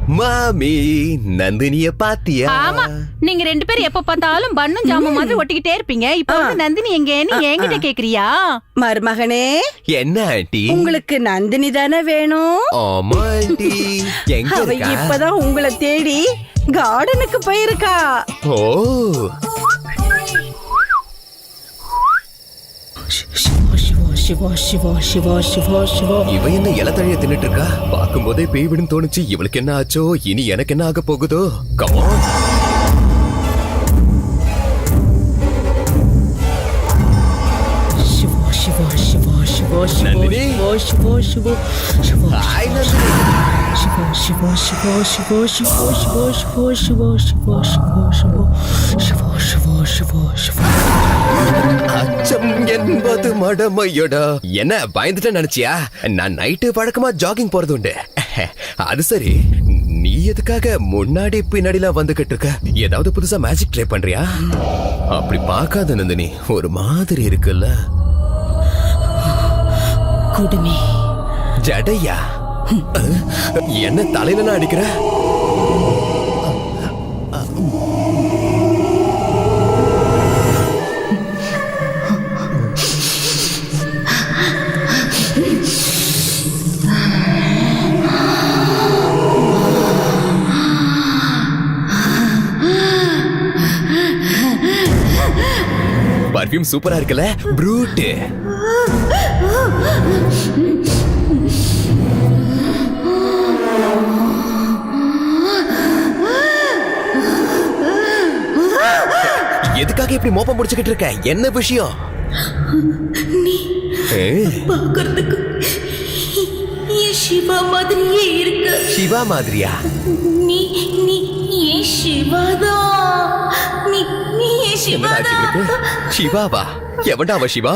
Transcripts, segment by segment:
மாமி நந்தினிய பாத்தியா? ஆமா, நீங்க ரெண்டு பேரும் எப்ப பார்த்தாலும் பண்ணும் ஜாம மாதிரி ஒட்டிக்கிட்டே இருப்பீங்க. இப்ப வந்து நந்தினி எங்கன்னு என்கிட்ட கேக்குறியா? மருமகனே, என்ன ஆண்டி? உங்களுக்கு நந்தினி தானே வேணும்? ஆமா ஆண்டி. எங்க அவ இருக்கா? இப்பதான் உங்களை தேடி கார்டனுக்கு போயிருக்கா. ஓ, சிவா சிவா சிவா சிவா சிவா. இவ என்ன இலத்தழைய தின்னுட்டு இருக்கா? பார்க்கும் போதே பேய் விடும் தோணுச்சு. இவளுக்கு என்ன ஆச்சோ? இனி எனக்கு என்ன ஆக போகுதோ? கமான். சிவா சிவா சிவா சிவா சிவா நந்தினி. சிவா சிவா சிவா ஹாய் நந்தினி. சிவா சிவா சிவா சிவா சிவா சிவா சிவா சிவா சிவா சிவா சிவா சிவா சிவா சிவா. அச்சம் என்பது மடமையடா. என்ன பயந்துட்ட நினைச்சியா? நான் நைட்டு வழக்கமா ஜாகிங் போறது உண்டு. அது சரி, நீ எதுக்காக முன்னாடி பின்னாடிலாம் வந்துகிட்டு இருக்க? ஏதாவது புதுசா மேஜிக் ட்ரை பண்றியா? அப்படி பார்க்காத நந்தினி, ஒரு மாதிரி இருக்குல்ல. குடுமி ஜடையா? என்ன தலையில அடிக்கிற? பர்ஃபியூம் சூப்பரா இருக்குல்ல? ப்ரூட். எதுக்காக இப்படி மோப்பம் முடிச்சுக்கிட்டு இருக்க? என்ன விஷயம்? பார்க்கறதுக்கு சிவா மாதிரியே இருக்கு. சிவா மாதிரியா? நீ நீ ஏன் சிவாதான்? நீ ஏன் சிவாதான்? சிவாவா? எவன்டா அவ? சிவா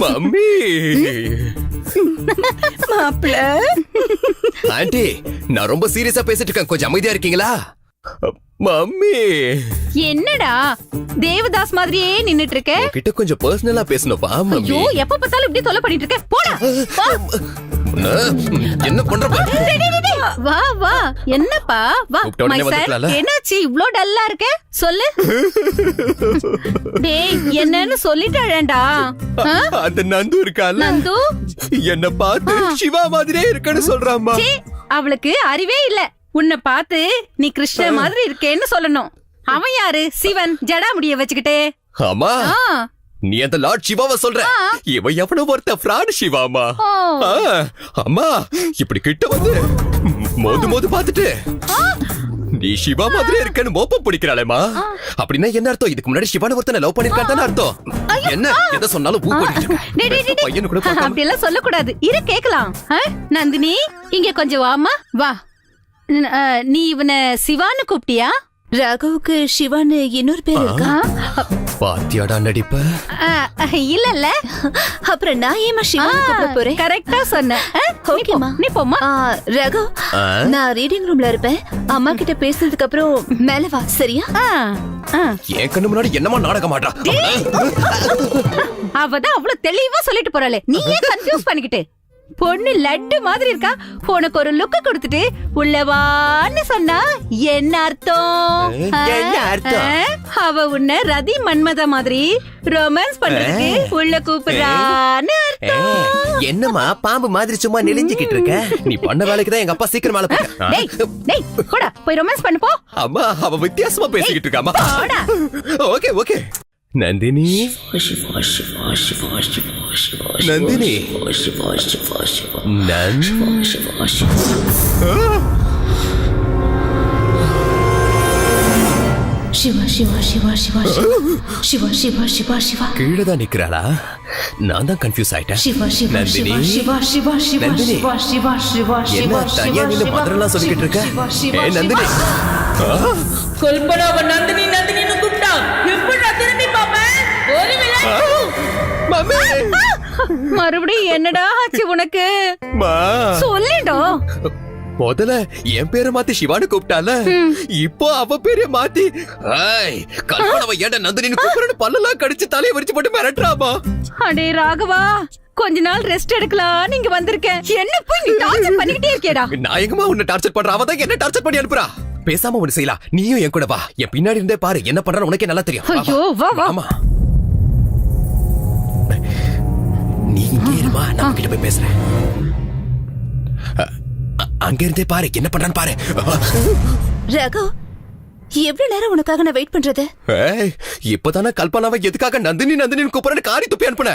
மம்மி. மாப்பிள. ஆண்டி, நான் ரொம்ப சீரியஸா பேசிட்டு இருக்கேன். கொஞ்சம் அமைதியா இருக்கீங்களா? மம்மி. என்னடா தேவதாஸ் மாதிரியே நின்னுட்டு இருக்க? கிட்ட கொஞ்சம் பர்சனலா பேசணும்பா மம்மி. ஐயோ, எப்ப பார்த்தாலும் இப்படி தொலை பண்ணிட்டு இருக்க. போடா போ. என்ன பண்ற? டேய், டேய், டேய், வா வா. என்னப்பா வா. கூப்பிட்ட உடனே மை சன், வந்துட்டலாம்ல? என்னாச்சு இவ்ளோ டல்லா இருக்க? சொல்லு. டேய், என்னன்னு சொல்லிட்டாடா. அந்த நந்து இருக்கால, நந்து என்ன பார்த்து சிவா மாதிரியே இருக்குன்னு சொல்றாமா. சீ, அவளுக்கு அறிவே இல்ல. உன்னை பார்த்து நீ கிருஷ்ண மாதிரி இருக்கேன்னு சொல்லணும். அவன் யாரு? சிவன் ஜடா முடிய வச்சுக்கிட்டே. ஆமா, ஆ, நீ அந்த லார்ட் சிவாவை சொல்ற. இவன் எவனோ ஒருத்த ஃப்ராட் சிவாமா. ஓ. அம்மா, இப்படி கிட்ட வந்து மோது பார்த்துட்டு நீ சிவா மாதிரி இருக்கன்னு மோப்பம் பிடிக்கிறாளேமா. அப்படின்னா என்ன அர்த்தம்? இதுக்கு முன்னாடி சிவான ஒருத்தனை லவ் பண்ணிருக்கான்னு அர்த்தம். என்ன எதை சொன்னாலும் பூ போட்டுட்டு இருக்க. டேய், டேய், டேய், பையனு கூட பார்க்காம. அப்படி எல்லாம் சொல்லக்கூடாது. இரு கேக்கலாம். நந்தினி, இங்க கொஞ்சம் வாமா. வா. நீ இவனை சிவான்னு கூப்பிட்டியா? ராகவுக்கு சிவான்னு இன்னொரு பேர் இருக்கா? பாத்தியாடா நடிப்ப? இல்லல்ல. அப்புறம் நான் ஏமா சிவான்னு கூப்பிட போறேன்? கரெக்டா சொன்ன. ஓகேமா. நீ போமா. ராகவ், நான் ரீடிங் ரூம்ல இருப்பேன். அம்மா கிட்ட பேசுனதுக்கு அப்புறம் மேல வா, சரியா? என் கண்ணு முன்னாடி என்னமா நாடகம் ஆடுறா? அவதான் அவ்வளவு தெளிவா சொல்லிட்டு போறாளே, நீ ஏன் கன்ஃபியூஸ் பண்ணிக்கிட்டு? பொண்ணு லட்டு மாதிரி இருக்கா. உனக்கு ஒரு லுக்க கொடுத்துட்டு உள்ளவான்னு சொன்னா என்ன அர்த்தம்? என்ன அர்த்தம்? அவ உன்னை ரதி மன்மத மாதிரி ரொமான்ஸ் பண்றதுக்கு உள்ள கூப்பிடுறான்னு அர்த்தம். என்னமா பாம்பு மாதிரி சும்மா நெளிஞ்சுக்கிட்டு இருக்க? நீ பண்ண வேலைக்கு தான் எங்க அப்பா சீக்கிரம் மேல டேய், டேய், போடா போய் ரொமான்ஸ் பண்ணு போ. அம்மா, அவ வித்தியாசமா பேசிக்கிட்டு இருக்காமா. போடா. Okay okay. நந்தினி, நந்தினி, சிவா சிவா சிவா சிவா சிவா சிவா சிவா சிவா. கீழே தான் நிக்கிறாளா? நான் தான் கன்ஃபியூஸ் ஆயிட்டேன். சிவா சிவா நந்தினி, சிவா சிவா சிவா நந்தினி, சிவா சிவா சிவா என்ன சிவா தனியா நின்னு மந்திரம்லாம் சொல்லிக்கிட்டு இருக்க? ஏய் நந்தினி. கல்பனாவ நந்தினி நந்தினின்னு கூப்பிட்டா எப்படி நான் திரும்பி பாப்பேன்? ஒரு மம்மி, மறுபடியும் என்னடா ஆச்சு உனக்கு? மா, சொல்லிடோ. முதல்ல என் பேரை மாத்தி சிவான்னு கூப்பிட்டால, இப்போ அவ பேரை மாத்தி கல்பனாவை ஏன்டா நந்தினின்னு கூப்பிடுறேன்னு பல்லெல்லாம் கடிச்சு தலையை வரிச்சு போட்டு மிரட்டுறாமா. அடே ராகவா, கொஞ்ச நாள் ரெஸ்ட் எடுக்கலாம் நீங்க வந்திருக்கேன். என்ன போய் நீ டார்ச்சர் பண்ணிக்கிட்டே இருக்கேடா. நான் எங்கம்மா உன்னை டார்ச்சர் பண்ற? அவ தான் என்ன டார்ச்சர் பண்ணி அனுப்புறா. பேசாம ஒண்ணு செய்யலாம், நீயும் என் கூட வா. என் பின்னாடி இருந்தே பாரு என்ன பண்றான்னு உனக்கே நல்லா தெரியும். வா, வா. ஐயோ வா வா. ஆமா, நீ இங்கே இருமா, நான் கிட்ட போய் பேசுறேன். அங்க இருந்தே பாரு என்ன பண்றான்னு பாரு. ரகு, எவ்வளவு நேரம் உனக்காக நான் வெயிட் பண்றது? ஏய், இப்பதானே கல்பனாவை எதுக்காக நந்தினி நந்தினி கூப்பிடுறேன்னு காரி துப்பி அனுப்புன.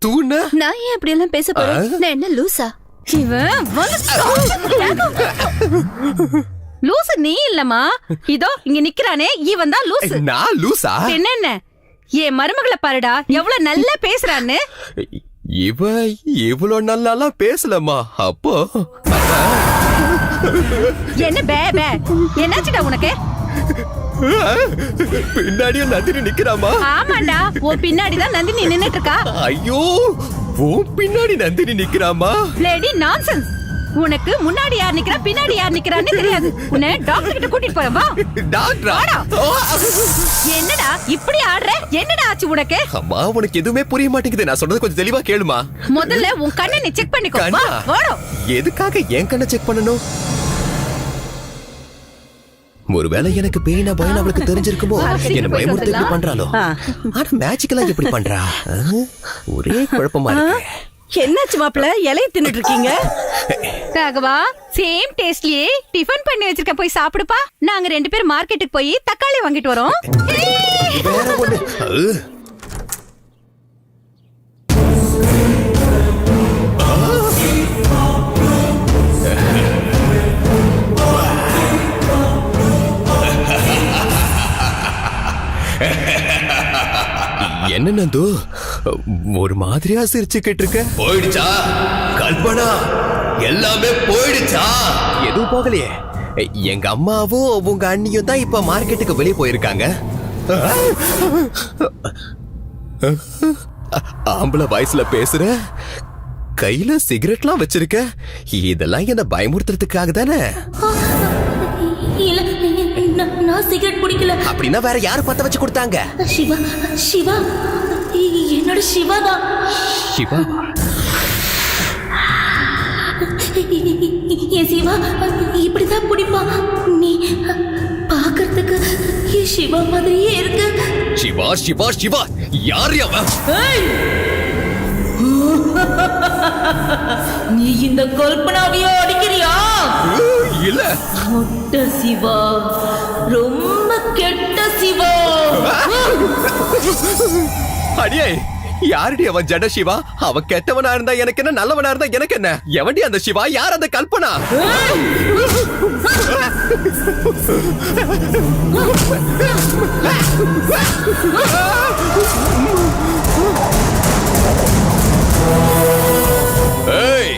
தூண்ண நான் ஏன் அப்படி எல்லாம் பேச போறேன்? நான் என்ன லூசா? இவன் லூசு நீ இல்லம்மா, இதோ இங்க நிக்கிறானே இவன் தான் லூசு. நான் லூசா? என்ன என் மருமகளை பாருடா எவ்வளவு நல்லா பேசுறான்னு. இவ இவ்வளவு நல்லா பேசலம்மா. அப்போ என்ன பே பே என்னாச்சுடா உனக்கு? பின்னாடியும் நந்தினி நிக்கிறாமா? ஆமாண்டா, உன் பின்னாடிதான் நந்தினி நின்னுட்டு இருக்கா. ஐயோ, உன் பின்னாடி நந்தினி நிக்கிறாமா? Lady nonsense. உனக்கு முன்னாடி யார் நிக்கிறா பின்னாடி யார் நிக்கிறான்னு தெரியாது. உன்னை டாக்டர் கிட்ட கூட்டிட்டு போறேன் வா. டாக்டரா? என்னடா இப்படி ஆடுற? என்னடா ஆச்சு உனக்கு? அம்மா, உனக்கு எதுவுமே புரிய மாட்டேங்குது. நான் சொல்றது கொஞ்சம் தெளிவா கேளுமா. முதல்ல உன் கண்ணை நீ செக் பண்ணிக்கோ. வா கண்ணா? வாடா. எதுக்காக என் கண்ணை செக் பண்ணணும்? ஒருவேளை எனக்கு பெயினா பயம் அவளுக்கு தெரிஞ்சிருக்குமோ? என்ன பயமுறுத்தி இப்படி பண்றாளோ? ஆனா மேஜிக்கெல்லாம் எப்படி பண்றா? ஒரே குழப்பமா இருக்கு. என்னாச்சு மாப்பிள்ள, இலைய தின்னுட்டு இருக்கீங்க? ராகவா, சேம் டேஸ்ட்லயே டிஃபன் பண்ணி வச்சிருக்க, போய் சாப்பிடுப்பா. நாங்க 2 பேரும் மார்க்கெட்டுக்கு போய் தக்காளி வாங்கிட்டு வரோம். வேற ஒண்ணு. என்ன நந்து ஒரு மாதிரியா சிரிச்சுக்கிட்டு இருக்க? போயிடுச்சா கல்பனா? எல்லாமே போயிடுச்சா? எதுவும் போகலையே. எங்க அம்மாவும் உங்க அண்ணியும் தான் இப்ப மார்க்கெட்டுக்கு வெளியே போயிருக்காங்க. ஆம்பளை வாய்ஸ்ல பேசுற, கையில சிகரெட்லாம் வச்சிருக்க. இதெல்லாம் என்ன பயமுறுத்துறதுக்காக தானே? இல்ல, நான் சிகரெட் குடிக்கல. அப்படின்னா வேற யாரு பத்த வச்சு கொடுத்தாங்க? சிவா, சிவா, என்னோட சிவா தான். சிவா? என் சிவா இப்படிதான் குடிப்பான். நீ பாக்குறதுக்கு என் சிவா மாதிரியே இருக்கு. சிவா சிவா சிவா, யாரு அவன்? நீ இந்த கல்பனாவையோ அடிக்கிறியா? இல்ல, மொட்ட சிவா, ரொம்ப கெட்ட சிவா. அடியே, யாருடி அவன்? ஜட சிவா. அவன் கெட்டவனா இருந்தா எனக்கு என்ன, நல்லவனா இருந்தா எனக்கு என்ன? எவன்டி அந்த சிவா? யார் அந்த கல்பனா? ஏய்,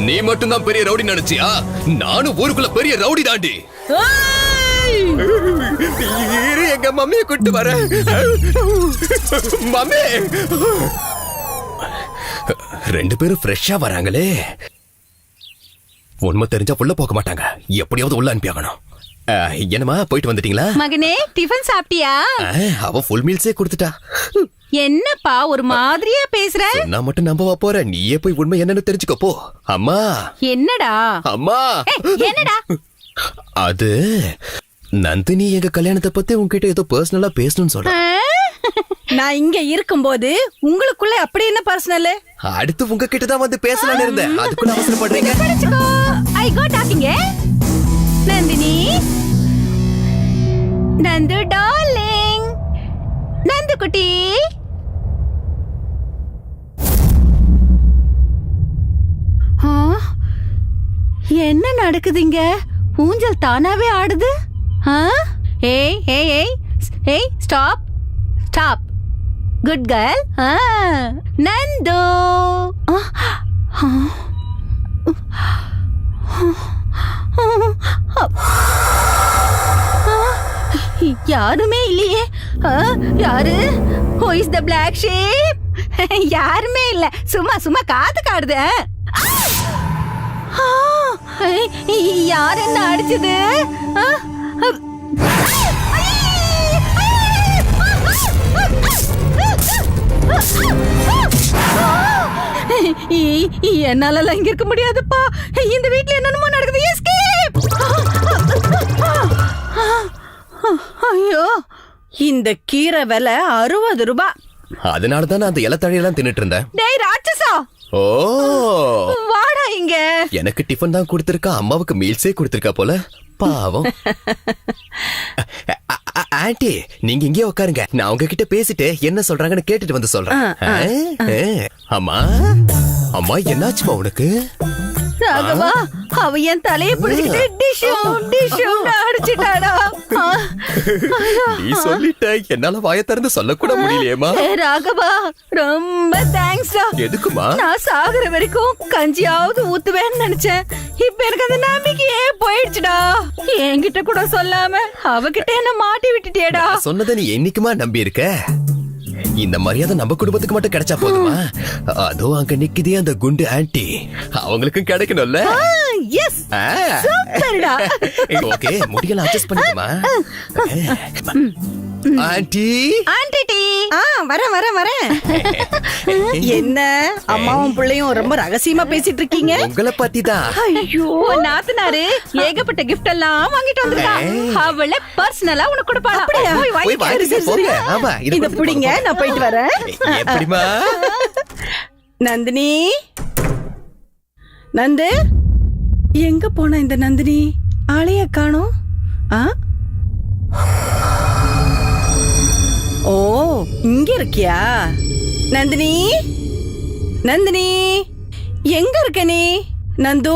நீ மட்டும்தான் பெரிய ரவுடி நினைச்சியா? நானும் ஊருக்குள்ள பெரிய ரவுடி தாண்டி. இரு, எங்க மம்மியை கூட்டு வர. மம்மி, 2 பேரும் ஃப்ரெஷ்ஷா வராங்களே. உண்மை தெரிஞ்சா உள்ள போக மாட்டாங்க. எப்படியாவது உள்ள அனுப்பி ஆகணும். என்னமா, போயிட்டு வந்துட்டீங்களா? மகனே, டிஃபன் சாப்பிட்டியா? அவ ஃபுல் மீல்ஸே கொடுத்துட்டா. என்னப்பா ஒரு மாதிரியா பேசுற? நான் மட்டும் நம்பவா போற? நீயே போய் உண்மை என்னன்னு தெரிஞ்சுக்கோ போ. அம்மா. என்னடா? அம்மா. என்னடா? அது நந்தினி எங்க கல்யாணத்தை பத்தி உங்ககிட்ட ஏதோ பர்சனலா பேசணும்னு சொல்ற. நான் இங்க இருக்கும்போது உங்களுக்குள்ள அப்படி என்ன பர்சனல்? அடுத்து உங்ககிட்ட தான் வந்து பேசலாம்னு இருந்தேன். அதுக்குள்ள அவசரப்படுறீங்க. ஐ கோ டாக்கிங். நந்தினி, நந்து டார்லிங், நந்து குட்டி. என்ன நடக்குதுங்க? ஊஞ்சல் தானாவே ஆடுது. ஏய் ஏய் ஏய் ஏய், stop stop. Good girl. Nandu. யாருமே இல்லையே. யாரு? Who is the black sheep? யாருமே இல்ல. சும்மா சும்மா காத்து காடுது. யார் என்ன அடிச்சது? என்னால இங்க இருக்க முடியாதுப்பா. இந்த வீட்ல என்னென்னமோ நடக்குது. எஸ்கேப்! ஐயோ, இந்த கீரை விலை 60 ரூபாய். அதனாலதான் நான் அந்த இலத்தழையெல்லாம் தின்னுட்டு இருந்தேன். டேய் ராட்சசா, ஓ, வாடா இங்க. எனக்கு டிஃபன் தான் கொடுத்திருக்கா, அம்மாவுக்கு மீல்ஸே கொடுத்திருக்கா போல. பாவம். ஆண்டி, நீங்க இங்கே உட்காருங்க. நான் உங்ககிட்ட பேசிட்டு என்ன சொல்றாங்கன்னு கேட்டுட்டு வந்து சொல்றேன். அம்மா, அம்மா, என்னாச்சுமா உனக்கு? ராகவா, அவ என் தலைய பிடிச்சிட்டு டிஷும் அடிச்சிட்டாடா. நீ சொல்லிட்ட, என்னால வாயை திறந்து சொல்லக்கூட முடியலையேமா. ராகவா, ரொம்ப தேங்க்ஸ்டா. எதுக்குமா? நான் சாகுற வரைக்கும் கஞ்சியாவது ஊத்துவேன்னு நினைச்சேன். இப்ப எனக்கு அந்த நம்பிக்கையே போயிடுச்சுடா. என்கிட்ட கூட சொல்லாம அவகிட்ட என்ன மாட்டி விட்டுட்டியேடா. சொன்னதை நீ என்னைக்குமா நம்பி இருக்க? இந்த மரியாதை நம்ம குடும்பத்துக்கு மட்டும் கிடைச்சா போதுமா? அதோ அங்க நிக்குதே அந்த குண்டு ஆன்ட்டி, அவங்களுக்கும் கிடைக்கணும்ல. எஸ், சூப்பர்டா. ஓகே, முடியல அட்ஜஸ்ட் பண்ணிக்கமா. ஆன்ட்டி, ஆன்ட்டி, வரேன். என்ன அம்மாவும் பிள்ளையும் ரொம்ப ரகசியமா பேசிட்டு இருக்கீங்க? உங்களை பத்தி தான். ஐயோ, நாத்தனாரு ஏகப்பட்ட கிஃப்ட் எல்லாம் வாங்கிட்டு வந்திருக்கா. அவளே பர்சனலா உனக்கு கொடுப்பாளா? போய் போய் வாங்கிட்டு போங்க. ஆமா, இத புடிங்க, நான் போயிட்டு வரேன். எப்படிமா? நந்தினி, நந்து, எங்க போன இந்த நந்தினி? ஆளைய காணோம். ஓ, இங்க இருக்கியா? நந்தினி, எங்க இருக்க நீ? நந்து,